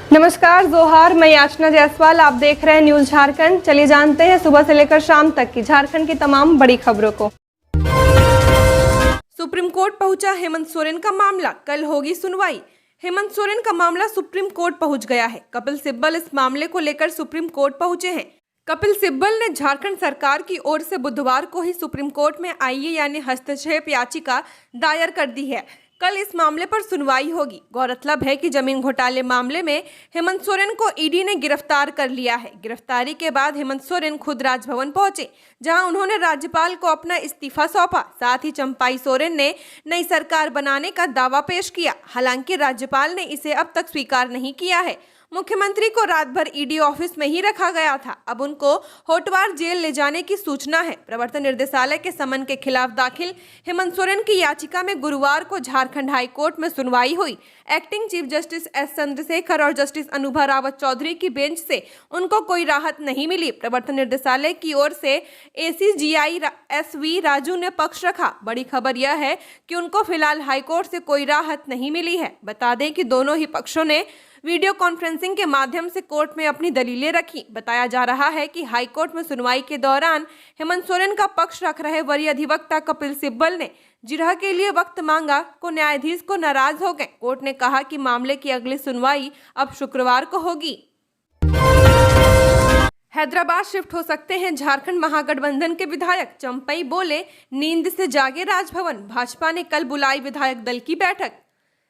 नमस्कार, जोहार। मैं याचना जायसवाल, आप देख रहे हैं न्यूज झारखंड। चलिए जानते हैं सुबह से लेकर शाम तक की झारखंड की तमाम बड़ी खबरों को। सुप्रीम कोर्ट पहुंचा हेमंत सोरेन का मामला, कल होगी सुनवाई। हेमंत सोरेन का मामला सुप्रीम कोर्ट पहुंच गया है। कपिल सिब्बल इस मामले को लेकर सुप्रीम कोर्ट पहुंचे हैं। कपिल सिब्बल ने झारखंड सरकार की ओर से बुधवार को ही सुप्रीम कोर्ट में आईए यानी हस्तक्षेप याचिका दायर कर दी है। कल इस मामले पर सुनवाई होगी। गौरतलब है कि जमीन घोटाले मामले में हेमंत सोरेन को ईडी ने गिरफ्तार कर लिया है। गिरफ्तारी के बाद हेमंत सोरेन खुद राजभवन पहुंचे, जहां उन्होंने राज्यपाल को अपना इस्तीफा सौंपा। साथ ही चंपाई सोरेन ने नई सरकार बनाने का दावा पेश किया। हालांकि राज्यपाल ने इसे अब तक स्वीकार नहीं किया है। मुख्यमंत्री को रात भर ईडी ऑफिस में ही रखा गया था। अब उनको होटवार जेल ले जाने की सूचना है। प्रवर्तन निर्देशालय के समन के खिलाफ दाखिल हेमंत सोरेन की याचिका में गुरुवार को झारखंड हाई कोर्ट में सुनवाई हुई। Acting chief justice S Chandrashekhar और जस्टिस अनुभा रावत चौधरी की बेंच से उनको कोई राहत नहीं मिली। प्रवर्तन निर्देशालय की ओर से एसीजीआई SV राजू ने पक्ष रखा। बड़ी खबर यह है कि उनको फिलहाल हाईकोर्ट से कोई राहत नहीं मिली है। बता दें कि दोनों ही पक्षों ने वीडियो कॉन्फ्रेंसिंग के माध्यम से कोर्ट में अपनी दलीलें रखी। बताया जा रहा है कि हाईकोर्ट में सुनवाई के दौरान हेमंत सोरेन का पक्ष रख रहे वरीय अधिवक्ता कपिल सिब्बल ने जिरह के लिए वक्त मांगा को न्यायाधीश को नाराज हो गए। कोर्ट ने कहा कि मामले की अगली सुनवाई अब शुक्रवार को होगी। हैदराबाद शिफ्ट हो सकते हैं झारखंड महागठबंधन के विधायक, चंपई बोले नींद से जागे राजभवन। भाजपा ने कल बुलाई विधायक दल की बैठक।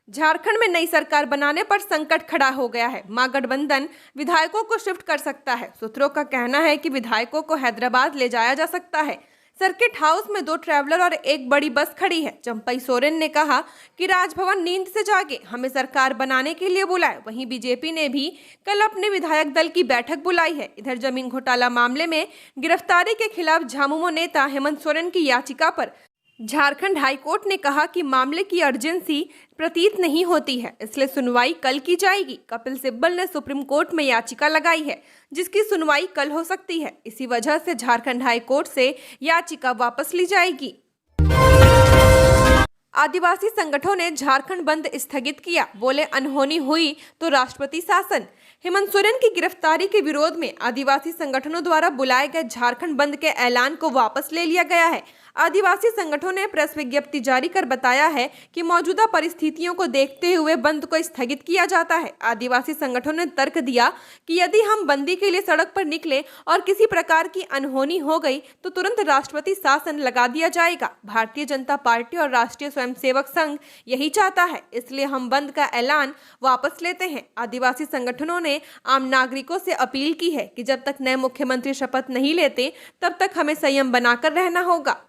झारखंड में नई सरकार बनाने पर संकट खड़ा हो गया है। महागठबंधन विधायकों को शिफ्ट कर सकता है। सूत्रों का कहना है कि विधायकों को हैदराबाद ले जाया जा सकता है। सर्किट हाउस में 2 ट्रैवलर और एक बड़ी बस खड़ी है। चंपई सोरेन ने कहा कि राजभवन नींद से जागे, हमें सरकार बनाने के लिए बुलाए। वहीं बीजेपी ने भी कल अपने विधायक दल की बैठक बुलाई है। इधर जमीन घोटाला मामले में गिरफ्तारी के खिलाफ झामुमो नेता हेमंत सोरेन की याचिका पर झारखंड हाईकोर्ट ने कहा कि मामले की अर्जेंसी प्रतीत नहीं होती है, इसलिए सुनवाई कल की जाएगी। कपिल सिब्बल ने सुप्रीम कोर्ट में याचिका लगाई है, जिसकी सुनवाई कल हो सकती है। इसी वजह से झारखंड हाईकोर्ट से याचिका वापस ली जाएगी। आदिवासी संगठनों ने झारखंड बंद स्थगित किया, बोले अनहोनी हुई तो राष्ट्रपति शासन। हेमंत सोरेन की गिरफ्तारी के विरोध में आदिवासी संगठनों द्वारा बुलाए गए झारखंड बंद के ऐलान को वापस ले लिया गया है। आदिवासी संगठनों ने प्रेस विज्ञप्ति जारी कर बताया है कि मौजूदा परिस्थितियों को देखते हुए बंद को स्थगित किया जाता है। आदिवासी संगठनों ने तर्क दिया कि यदि हम बंदी के लिए सड़क पर निकले और किसी प्रकार की अनहोनी हो गई तो तुरंत राष्ट्रपति शासन लगा दिया जाएगा। भारतीय जनता पार्टी और राष्ट्रीय स्वयंसेवक संघ यही चाहता है, इसलिए हम बंद का ऐलान वापस लेते हैं। आदिवासी संगठनों ने आम नागरिकों से अपील की है कि जब तक नए मुख्यमंत्री शपथ नहीं लेते तब तक हमें संयम बनाकर रहना होगा।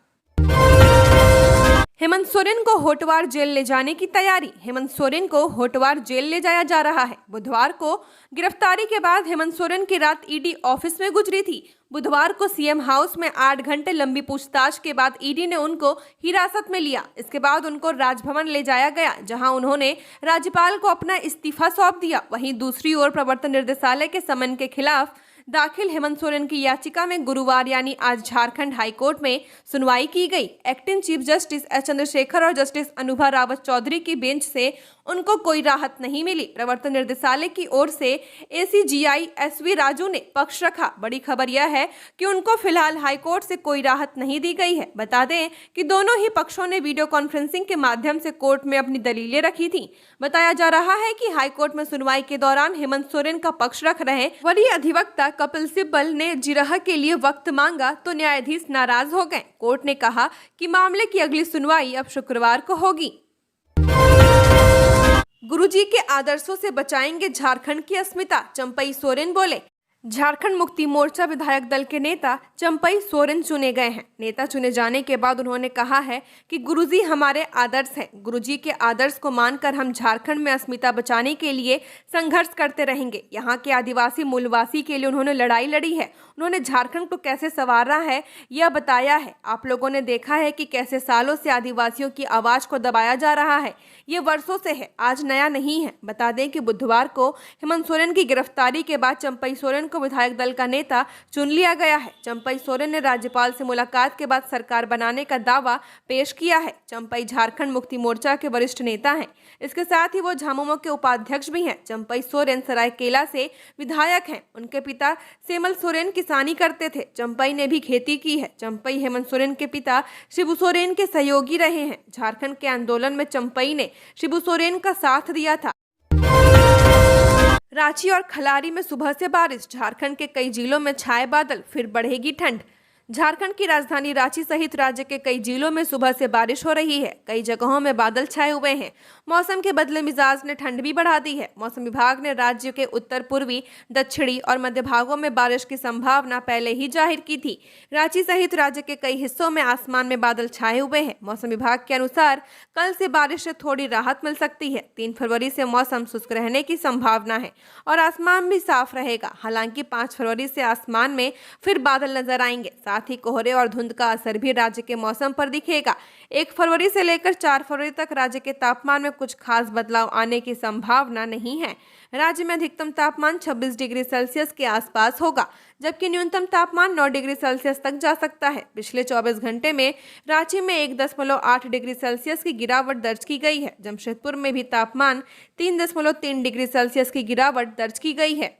हेमंत सोरेन को होटवार जेल ले जाने की तैयारी। हेमंत सोरेन को होटवार जेल ले जाया जा रहा है। बुधवार को गिरफ्तारी के बाद हेमंत सोरेन की रात ईडी ऑफिस में गुजरी थी। बुधवार को सीएम हाउस में 8 घंटे लंबी पूछताछ के बाद ईडी ने उनको हिरासत में लिया। इसके बाद उनको राजभवन ले जाया गया, जहां उन्होंने राज्यपाल को अपना इस्तीफा सौंप दिया। वहीं दूसरी ओर प्रवर्तन निर्देशालय के समन के खिलाफ दाखिल हेमंत सोरेन की याचिका में गुरुवार यानी आज झारखंड हाईकोर्ट में सुनवाई की गई। Acting chief justice S Chandrashekhar और जस्टिस अनुभा रावत चौधरी की बेंच से उनको कोई राहत नहीं मिली। प्रवर्तन निर्देशालय की ओर से ACGI SV राजू ने पक्ष रखा। बड़ी खबर यह है कि उनको फिलहाल हाईकोर्ट से कोई राहत नहीं दी गई है। बता दें कि दोनों ही पक्षों ने वीडियो कॉन्फ्रेंसिंग के माध्यम से कोर्ट में अपनी दलीलें रखी थी। बताया जा रहा है कि हाईकोर्ट में सुनवाई के दौरान हेमंत सोरेन का पक्ष रख रहे वरीय अधिवक्ता कपिल सिब्बल ने जिरह के लिए वक्त मांगा तो न्यायाधीश नाराज हो गए। कोर्ट ने कहा कि मामले की अगली सुनवाई अब शुक्रवार को होगी। गुरुजी के आदर्शों से बचाएंगे झारखंड की अस्मिता, चंपई सोरेन बोले। झारखंड मुक्ति मोर्चा विधायक दल के नेता चंपई सोरेन चुने गए हैं। नेता चुने जाने के बाद उन्होंने कहा है कि गुरुजी हमारे आदर्श हैं। गुरुजी के आदर्श को मानकर हम झारखंड में अस्मिता बचाने के लिए संघर्ष करते रहेंगे। यहाँ के आदिवासी मूलवासी के लिए उन्होंने लड़ाई लड़ी है। उन्होंने झारखंड को कैसे संवारा है यह बताया है। आप लोगों ने देखा है कि कैसे सालों से आदिवासियों की आवाज को दबाया जा रहा है। ये वर्षों से है, आज नया नहीं है। बता दें कि बुधवार को हेमंत सोरेन की गिरफ्तारी के बाद चंपई सोरेन को विधायक दल का नेता चुन लिया गया है। चंपई सोरेन ने राज्यपाल से मुलाकात के बाद सरकार बनाने का दावा पेश किया है। चंपई झारखंड मुक्ति मोर्चा के वरिष्ठ नेता हैं। इसके साथ ही वो झामुमो के उपाध्यक्ष भी हैं। चंपई सोरेन सरायकेला से विधायक हैं। उनके पिता सेमल सोरेन किसानी करते थे। चंपई ने भी खेती की है। चंपई हेमंत सोरेन के पिता शिबू सोरेन के सहयोगी रहे हैं। झारखंड के आंदोलन में चंपई ने शिबू सोरेन का साथ दिया था। रांची और खलारी में सुबह से बारिश। झारखंड के कई जिलों में छाए बादल, फिर बढ़ेगी ठंड। झारखंड की राजधानी रांची सहित राज्य के कई जिलों में सुबह से बारिश हो रही है। कई जगहों में बादल छाए हुए हैं। मौसम के बदले मिजाज ने ठंड भी बढ़ा दी है। मौसम विभाग ने राज्य के उत्तर पूर्वी, दक्षिणी और मध्य भागों में बारिश की संभावना पहले ही जाहिर की थी। रांची सहित राज्य के कई हिस्सों में आसमान में बादल छाए हुए हैं। मौसम विभाग के अनुसार कल से बारिश से थोड़ी राहत मिल सकती है। 3 फरवरी से मौसम शुष्क रहने की संभावना है और आसमान भी साफ रहेगा। हालांकि 5 फरवरी से आसमान में फिर बादल नजर आएंगे। साथ ही कोहरे और धुंध का असर भी राज्य के मौसम पर दिखेगा। 1 फरवरी से लेकर 4 फरवरी तक राज्य के तापमान में कुछ खास बदलाव आने की संभावना नहीं है। राज्य में अधिकतम तापमान 26 डिग्री सेल्सियस के आसपास होगा, जबकि न्यूनतम तापमान 9 डिग्री सेल्सियस तक जा सकता है। पिछले 24 घंटे में रांची में 1.8 डिग्री सेल्सियस की गिरावट दर्ज की गई है। जमशेदपुर में भी तापमान 3.3 डिग्री सेल्सियस की गिरावट दर्ज की गई है।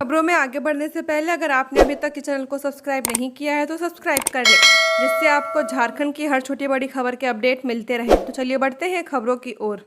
खबरों में आगे बढ़ने से पहले अगर आपने अभी तक इस चैनल को सब्सक्राइब नहीं किया है तो सब्सक्राइब कर लें, जिससे आपको झारखंड की हर छोटी बड़ी खबर के अपडेट मिलते रहे। तो चलिए बढ़ते हैं खबरों की ओर।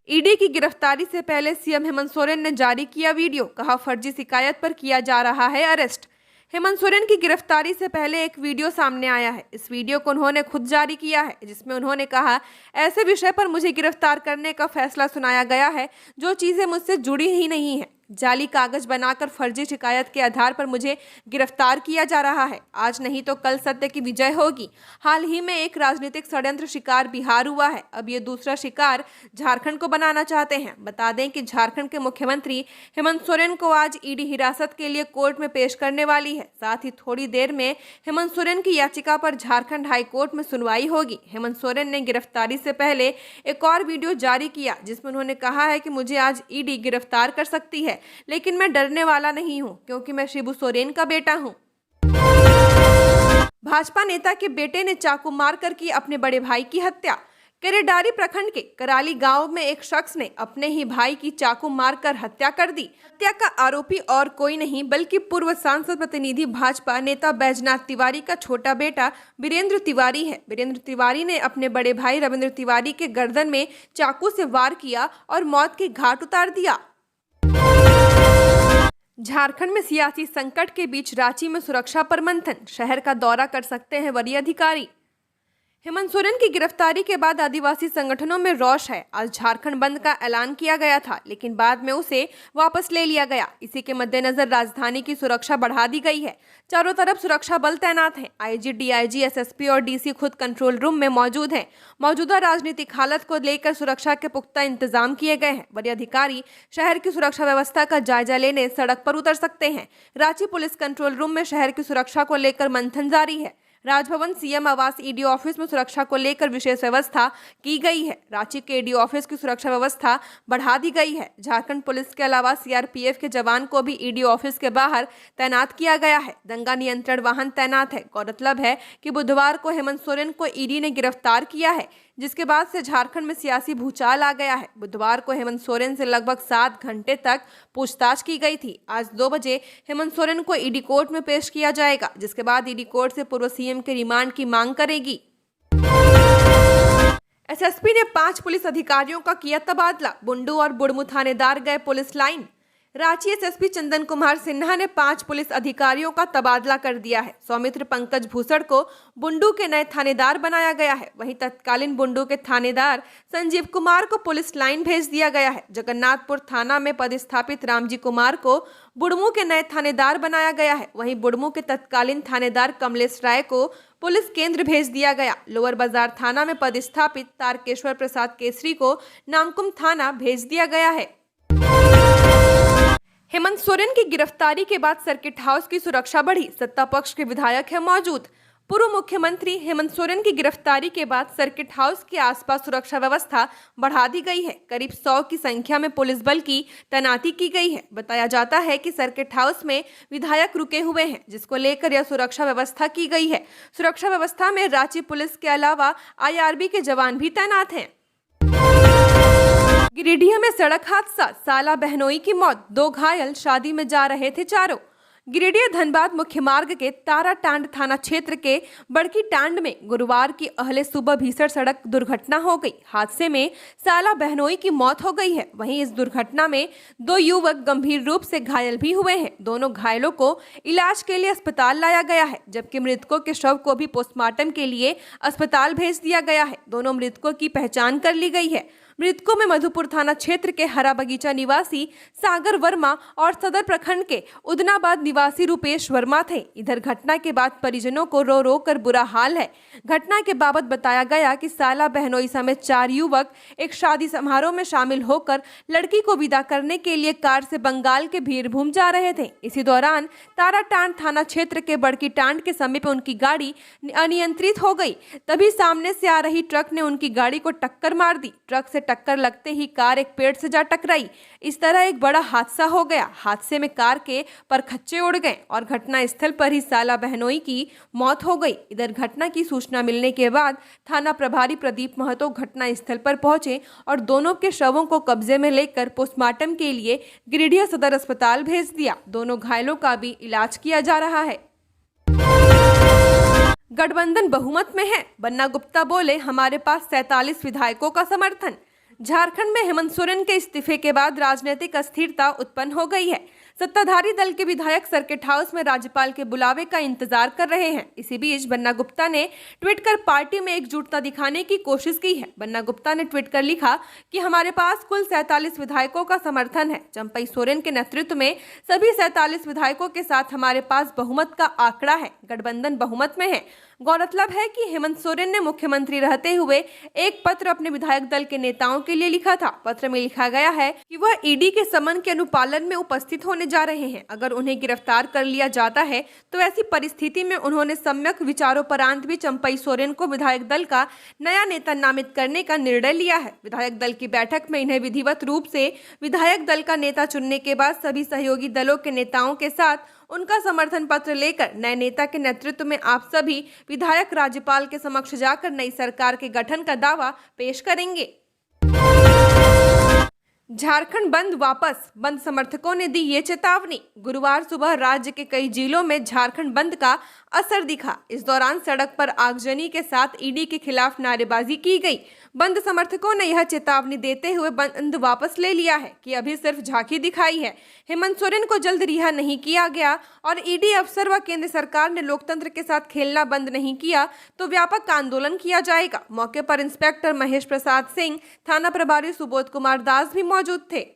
ईडी की गिरफ्तारी से पहले सीएम हेमंत सोरेन ने जारी किया वीडियो, कहा फर्जी शिकायत पर किया जा रहा है अरेस्ट। हेमंत सोरेन की गिरफ्तारी से पहले एक वीडियो सामने आया है। इस वीडियो को उन्होंने खुद जारी किया है, जिसमें उन्होंने कहा, ऐसे विषय पर मुझे गिरफ्तार करने का फैसला सुनाया गया है जो चीजें मुझसे जुड़ी ही नहीं है। जाली कागज बनाकर फर्जी शिकायत के आधार पर मुझे गिरफ्तार किया जा रहा है। आज नहीं तो कल सत्य की विजय होगी। हाल ही में एक राजनीतिक षड्यंत्र शिकार बिहार हुआ है। अब ये दूसरा शिकार झारखंड को बनाना चाहते हैं। बता दें कि झारखंड के मुख्यमंत्री हेमंत सोरेन को आज ईडी हिरासत के लिए कोर्ट में पेश करने वाली है। साथ ही थोड़ी देर में हेमंत सोरेन की याचिका पर झारखंड हाई कोर्ट में सुनवाई होगी। हेमंत सोरेन ने गिरफ्तारी से पहले एक और वीडियो जारी किया, जिसमें उन्होंने कहा है कि मुझे आज ईडी गिरफ्तार कर सकती है, लेकिन मैं डरने वाला नहीं हूं, क्योंकि मैं शिबू सोरेन का बेटा हूं। भाजपा नेता के बेटे ने चाकू मारकर की अपने बड़े भाई की हत्या। केरेडारी प्रखंड के कराली गांव में एक शख्स ने अपने ही भाई की चाकू मारकर हत्या कर दी। हत्या का आरोपी और कोई नहीं बल्कि पूर्व सांसद प्रतिनिधि भाजपा नेता बैजनाथ तिवारी का छोटा बेटा वीरेंद्र तिवारी है। वीरेंद्र तिवारी ने अपने बड़े भाई रविंद्र तिवारी के गर्दन में चाकू से वार किया और मौत के घाट उतार दिया। झारखंड में सियासी संकट के बीच रांची में सुरक्षा पर मंथन, शहर का दौरा कर सकते हैं वरीय अधिकारी। हेमंत सोरेन की गिरफ्तारी के बाद आदिवासी संगठनों में रोष है। आज झारखंड बंद का ऐलान किया गया था, लेकिन बाद में उसे वापस ले लिया गया। इसी के मद्देनजर राजधानी की सुरक्षा बढ़ा दी गई है। चारों तरफ सुरक्षा बल तैनात हैं। आईजी, डीआईजी, एसएसपी और डीसी खुद कंट्रोल रूम में मौजूद हैं। मौजूदा राजनीतिक हालत को लेकर सुरक्षा के पुख्ता इंतजाम किए गए हैं। वरीय अधिकारी शहर की सुरक्षा व्यवस्था का जायजा लेने सड़क पर उतर सकते हैं। रांची पुलिस कंट्रोल रूम में शहर की सुरक्षा को लेकर मंथन जारी है। राजभवन, सीएम आवास, ईडी ऑफिस में सुरक्षा को लेकर विशेष व्यवस्था की गई है। रांची के ईडी ऑफिस की सुरक्षा व्यवस्था बढ़ा दी गई है। झारखंड पुलिस के अलावा सीआरपीएफ के जवान को भी ईडी ऑफिस के बाहर तैनात किया गया है। दंगा नियंत्रण वाहन तैनात है। गौरतलब है कि बुधवार को हेमंत सोरेन को ईडी ने गिरफ्तार किया है, जिसके बाद से झारखंड में सियासी भूचाल आ गया है। बुधवार को हेमंत सोरेन से लगभग 7 घंटे तक पूछताछ की गई थी। आज 2 बजे हेमंत सोरेन को ईडी कोर्ट में पेश किया जाएगा, जिसके बाद ईडी कोर्ट से पूर्व सीएम के रिमांड की मांग करेगी। एसएसपी ने 5 पुलिस अधिकारियों का किया तबादला। बुंडू और बुड़मू थानेदार गए police line. Ranchi SSP Chandan Kumar Sinha ने 5 पुलिस अधिकारियों का तबादला कर दिया है। सौमित्र पंकज भूसड़ को बुंडू के नए थानेदार बनाया गया है। वहीं तत्कालीन बुंडू के थानेदार संजीव कुमार को पुलिस लाइन भेज दिया गया है। जगन्नाथपुर थाना में पदस्थापित रामजी कुमार को बुड़मू के नए थानेदार बनाया गया है। वहीं बुड़मू के तत्कालीन थानेदार कमलेश राय को पुलिस केंद्र भेज दिया गया। लोअर बाजार थाना में पदस्थापित तारकेश्वर प्रसाद केसरी को नामकुम थाना भेज दिया गया है। हेमंत सोरेन की गिरफ्तारी के बाद सर्किट हाउस की सुरक्षा बढ़ी। सत्ता पक्ष के विधायक है मौजूद। पूर्व मुख्यमंत्री हेमंत सोरेन की गिरफ्तारी के बाद सर्किट हाउस के आसपास सुरक्षा व्यवस्था बढ़ा दी गई है। करीब 100 की संख्या में पुलिस बल की तैनाती की गई है। बताया जाता है कि सर्किट हाउस में विधायक रुके हुए हैं, जिसको लेकर यह सुरक्षा व्यवस्था की गई है। सुरक्षा व्यवस्था में रांची पुलिस के अलावा IRB के जवान भी तैनात हैं। गिरिडीह में सड़क हादसा, साला बहनोई की मौत, 2 घायल, शादी में जा रहे थे चारों। गिरिडीह धनबाद मुख्य मार्ग के ताराटांड थाना क्षेत्र के बड़की टांड में गुरुवार की अहले सुबह भीषण सड़क दुर्घटना हो गई। हादसे में साला बहनोई की मौत हो गई है। वहीं इस दुर्घटना में 2 युवक गंभीर रूप से घायल भी हुए हैं। दोनों घायलों को इलाज के लिए अस्पताल लाया गया है, जबकि मृतकों के शव को भी पोस्टमार्टम के लिए अस्पताल भेज दिया गया है। दोनों मृतकों की पहचान कर ली गई है। मृतकों में मधुपुर थाना क्षेत्र के हरा बगीचा निवासी सागर वर्मा और सदर प्रखंड के उदनाबाद निवासी रुपेश वर्मा थे। इधर घटना के बाद परिजनों को रो रो कर बुरा हाल है। घटना के बाबत बताया गया कि साला बहनोई समेत 4 युवक एक शादी समारोह में शामिल होकर लड़की को विदा करने के लिए कार से बंगाल के बीरभूम जा रहे थे। इसी दौरान ताराटांड थाना क्षेत्र के बड़की टांड के समीप उनकी गाड़ी अनियंत्रित हो गई। तभी सामने से आ रही ट्रक ने उनकी गाड़ी को टक्कर मार दी। ट्रक से टक्कर लगते ही कार एक पेड़ से जा टकराई। इस तरह एक बड़ा हादसा हो गया। हादसे में कार के परखच्चे उड़ गए और घटना स्थल पर ही साला बहनोई की मौत हो गई। इधर घटना की सूचना मिलने के बाद थाना प्रभारी प्रदीप महतो घटना स्थल पर पहुंचे और दोनों के शवों को कब्जे में लेकर पोस्टमार्टम के लिए गिरिडीह सदर अस्पताल भेज दिया। दोनों घायलों का भी इलाज किया जा रहा है। गठबंधन बहुमत में है, बन्ना गुप्ता बोले, हमारे पास 47 विधायकों का समर्थन। झारखंड में हेमंत सोरेन के इस्तीफे के बाद राजनीतिक अस्थिरता उत्पन्न हो गई है। सत्ताधारी दल के विधायक सर्किट हाउस में राज्यपाल के बुलावे का इंतजार कर रहे हैं। इसी बीच बन्ना गुप्ता ने ट्वीट कर पार्टी में एकजुटता दिखाने की कोशिश की है। बन्ना गुप्ता ने ट्वीट कर लिखा कि हमारे पास कुल 47 विधायकों का समर्थन है। चंपई सोरेन के नेतृत्व में सभी 47 विधायकों के साथ हमारे पास बहुमत का आंकड़ा है। गठबंधन बहुमत में है। गौरतलब है कि हेमंत सोरेन ने मुख्यमंत्री रहते हुए एक पत्र अपने विधायक दल के नेताओं के लिए लिखा था। पत्र में लिखा गया है कि वह ईडी के समन के अनुपालन में उपस्थित होने जा रहे हैं। अगर उन्हें गिरफ्तार कर लिया जाता है तो ऐसी परिस्थिति में उन्होंने सम्यक विचारोपरांत भी चंपई सोरेन को विधायक दल का नया नेता नामित करने का निर्णय लिया है। विधायक दल की बैठक में इन्हें विधिवत रूप से विधायक दल का नेता चुनने के बाद सभी सहयोगी दलों के नेताओं के साथ उनका समर्थन पत्र लेकर नए नेता के नेतृत्व में आप सभी विधायक राज्यपाल के समक्ष जाकर नई सरकार के गठन का दावा पेश करेंगे। झारखंड बंद वापस, बंद समर्थकों ने दी ये चेतावनी। गुरुवार सुबह राज्य के कई जिलों में झारखंड बंद का असर दिखा। इस दौरान सड़क पर आगजनी के साथ ईडी के खिलाफ नारेबाजी की गई। बंद समर्थकों ने यह चेतावनी देते हुए बंद वापस ले लिया है कि अभी सिर्फ झांकी दिखाई है। हेमंत सोरेन को जल्द रिहा नहीं किया गया और ईडी अफसर व केंद्र सरकार ने लोकतंत्र के साथ खेलना बंद नहीं किया तो व्यापक आंदोलन किया जाएगा। मौके पर इंस्पेक्टर महेश प्रसाद सिंह, थाना प्रभारी सुबोध कुमार दास भी मौजूद थे।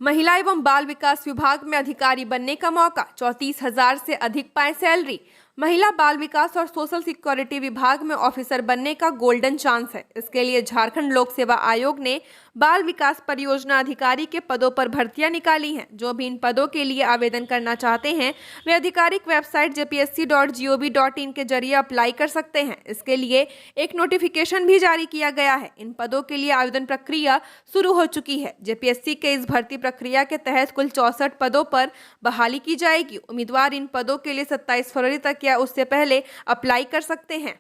महिला एवं बाल विकास विभाग में अधिकारी बनने का मौका, 34,000 से अधिक पाए सैलरी। महिला बाल विकास और सोशल सिक्योरिटी विभाग में ऑफिसर बनने का गोल्डन चांस है। इसके लिए झारखंड लोक सेवा आयोग ने बाल विकास परियोजना अधिकारी के पदों पर भर्तियां निकाली हैं। जो भी इन पदों के लिए आवेदन करना चाहते हैं वे आधिकारिक वेबसाइट jpsc.gov.in के जरिए अप्लाई कर सकते हैं। इसके लिए एक नोटिफिकेशन भी जारी किया गया है। इन पदों के लिए आवेदन प्रक्रिया शुरू हो चुकी है। जेपीएससी के इस भर्ती प्रक्रिया के तहत कुल 64 पदों पर बहाली की जाएगी। उम्मीदवार इन पदों के लिए 27 फरवरी तक या उससे पहले अप्लाई कर सकते हैं।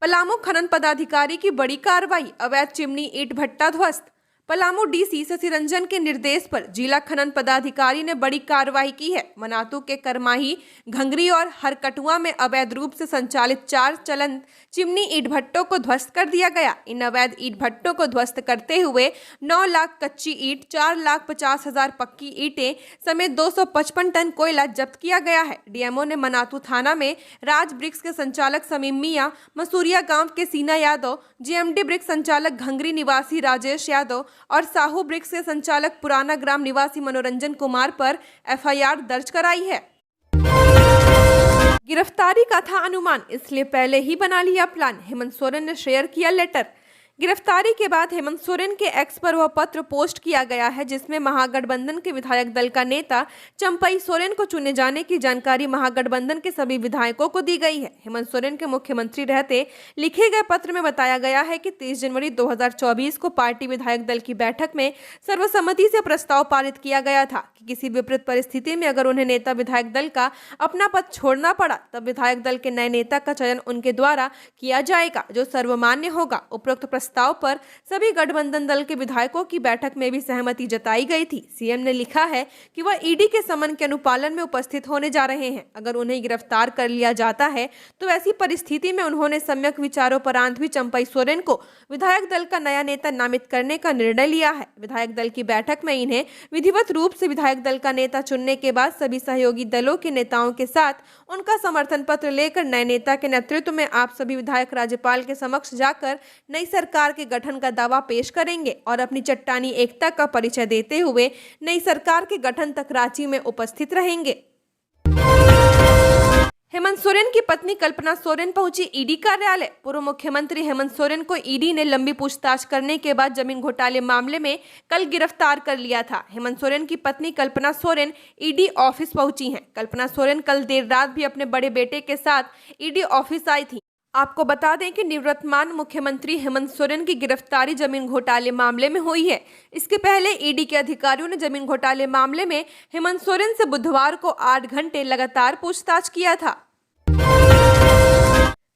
पलामू खनन पदाधिकारी की बड़ी कार्रवाई, अवैध चिमनी ईंट भट्टा ध्वस्त। पलामू डीसी शशि रंजन के निर्देश पर जिला खनन पदाधिकारी ने बड़ी कार्रवाई की है। मनातू के करमाही, घंगरी और हरकटुआ में अवैध रूप से संचालित 4 चलंत चिमनी ईंट भट्टों को ध्वस्त कर दिया गया। इन अवैध ईंट भट्टों को ध्वस्त करते हुए 9 लाख कच्ची ईंट, 4,50,000 पक्की ईंटें समेत 255 टन कोयला जब्त किया गया है। डीएमओ ने मनातू थाना में राज ब्रिक्स के संचालक समीम मियां, मसूरिया गांव के सीना यादव, जीएमडी ब्रिक्स संचालक घंगरी निवासी राजेश यादव और साहू ब्रिक्स के संचालक पुराना ग्राम निवासी मनोरंजन कुमार पर एफआईआर दर्ज कराई है। गिरफ्तारी का था अनुमान, इसलिए पहले ही बना लिया प्लान, हेमंत सोरेन ने शेयर किया लेटर। गिरफ्तारी के बाद हेमंत सोरेन के एक्स पर वह पत्र पोस्ट किया गया है जिसमें महागठबंधन के विधायक दल का नेता चंपई सोरेन को चुने जाने की जानकारी महागठबंधन के सभी विधायकों को दी गई है। हेमंत सोरेन के मुख्यमंत्री रहते लिखे गए पत्र में बताया गया है कि 30 जनवरी 2024 को पार्टी विधायक दल की बैठक में सर्वसम्मति से प्रस्ताव पारित किया गया था कि किसी विपरीत परिस्थिति में अगर उन्हें नेता विधायक दल का अपना पद छोड़ना पड़ा तब विधायक दल के नए नेता का चयन उनके द्वारा किया जाएगा जो सर्वमान्य होगा। उपरोक्त प्रस्ताव पर सभी गठबंधन दल के विधायकों की बैठक में भी सहमति जताई गई थी। सीएम ने लिखा है कि वह ईडी के समन के अनुपालन में उपस्थित होने जा रहे हैं। अगर उन्हें गिरफ्तार कर लिया जाता है तो ऐसी परिस्थिति में उन्होंने सम्यक विचारोपरांत भी चंपई सोरेन को विधायक दल का नया नेता नामित करने का निर्णय लिया है। विधायक दल की बैठक में इन्हें विधिवत रूप से विधायक दल का नेता चुनने के बाद सभी सहयोगी दलों के नेताओं के साथ उनका समर्थन पत्र लेकर नए नेता के नेतृत्व में आप सभी विधायक राज्यपाल के समक्ष जाकर नई सरकार के गठन का दावा पेश करेंगे और अपनी चट्टानी एकता का परिचय देते हुए नई सरकार के गठन तक रांची में उपस्थित रहेंगे। हेमंत सोरेन की पत्नी कल्पना सोरेन पहुंची ईडी कार्यालय। पूर्व मुख्यमंत्री हेमंत सोरेन को ईडी ने लंबी पूछताछ करने के बाद जमीन घोटाले मामले में कल गिरफ्तार कर लिया था। हेमंत सोरेन की पत्नी कल्पना सोरेन ईडी ऑफिस पहुंची हैं। कल्पना सोरेन कल देर रात भी अपने बड़े बेटे के साथ ईडी ऑफिस आई थी। आपको बता दें कि निवर्तमान मुख्यमंत्री हेमंत सोरेन की गिरफ्तारी जमीन घोटाले मामले में हुई है। इसके पहले ईडी के अधिकारियों ने जमीन घोटाले मामले में हेमंत सोरेन से बुधवार को 8 घंटे लगातार पूछताछ किया था।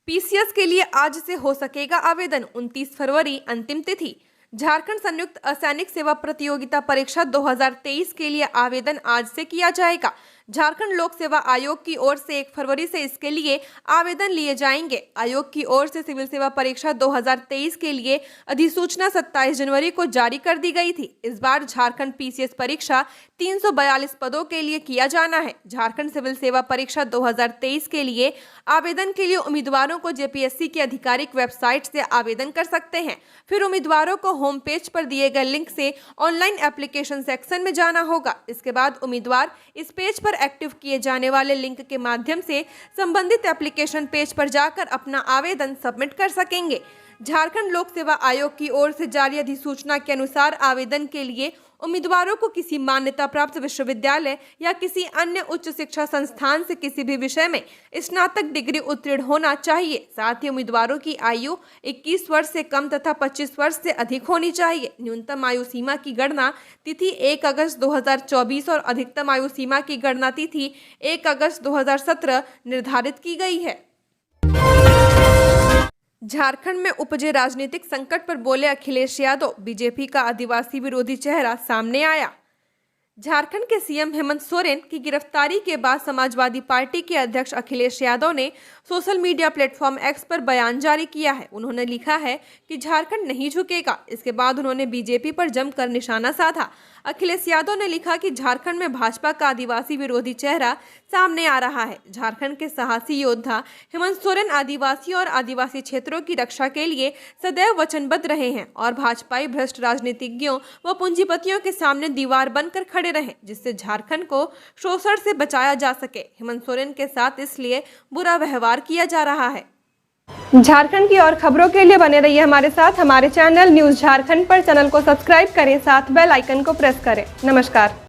पीसीएस के लिए आज से हो सकेगा आवेदन, 29 फरवरी अंतिम तिथि। झारखंड संयुक्त असैनिक सेवा प्रतियोगिता परीक्षा 2023 के लिए आवेदन आज से किया जाएगा। झारखंड लोक सेवा आयोग की ओर से 1 फरवरी से इसके लिए आवेदन लिए जाएंगे। आयोग की ओर से सिविल सेवा परीक्षा 2023 के लिए अधिसूचना 27 जनवरी को जारी कर दी गई थी। इस बार झारखंड पीसीएस परीक्षा 342 पदों के लिए किया जाना है। झारखंड सिविल सेवा परीक्षा 2023 के लिए आवेदन के लिए उम्मीदवारों को जेपीएससी की आधिकारिक वेबसाइट से आवेदन कर सकते हैं। फिर उम्मीदवारों को होम पेज पर दिए गए लिंक से ऑनलाइन एप्लीकेशन सेक्शन में जाना होगा। इसके बाद उम्मीदवार इस पेज पर एक्टिव किए जाने वाले लिंक के माध्यम से संबंधित एप्लीकेशन पेज पर जाकर अपना आवेदन सबमिट कर सकेंगे। झारखंड लोक सेवा आयोग की ओर से जारी अधिसूचना के अनुसार आवेदन के लिए उम्मीदवारों को किसी मान्यता प्राप्त विश्वविद्यालय या किसी अन्य उच्च शिक्षा संस्थान से किसी भी विषय में स्नातक डिग्री उत्तीर्ण होना चाहिए। साथ ही उम्मीदवारों की आयु 21 वर्ष से कम तथा 25 वर्ष से अधिक होनी चाहिए। न्यूनतम आयु सीमा की गणना तिथि 1 अगस्त 2024 और अधिकतम आयु सीमा की गणना तिथि 1 अगस्त 2017 निर्धारित की गई है। झारखंड में उपजे राजनीतिक संकट पर बोले अखिलेश यादव, बीजेपी का आदिवासी विरोधी चेहरा सामने आया। झारखंड के सीएम हेमंत सोरेन की गिरफ्तारी के बाद समाजवादी पार्टी के अध्यक्ष अखिलेश यादव ने सोशल मीडिया प्लेटफॉर्म एक्स पर बयान जारी किया है। उन्होंने लिखा है कि झारखंड नहीं झुकेगा। इसके बाद उन्होंने बीजेपी पर जमकर निशाना साधा। अखिलेश यादव ने लिखा कि झारखंड में भाजपा का आदिवासी विरोधी चेहरा सामने आ रहा है। झारखंड के साहसी योद्धा हेमंत सोरेन आदिवासी और आदिवासी क्षेत्रों की रक्षा के लिए सदैव वचनबद्ध रहे हैं और भाजपाई भ्रष्ट राजनीतिज्ञों व पूंजीपतियों के सामने दीवार बनकर खड़े रहे, जिससे झारखंड को शोषण से बचाया जा सके। हेमंत सोरेन के साथ इसलिए बुरा व्यवहार किया जा रहा है। झारखंड की और खबरों के लिए बने रहिए हमारे साथ। हमारे चैनल न्यूज़ झारखंड पर चैनल को सब्सक्राइब करें, साथ बेल आइकन को प्रेस करें। नमस्कार।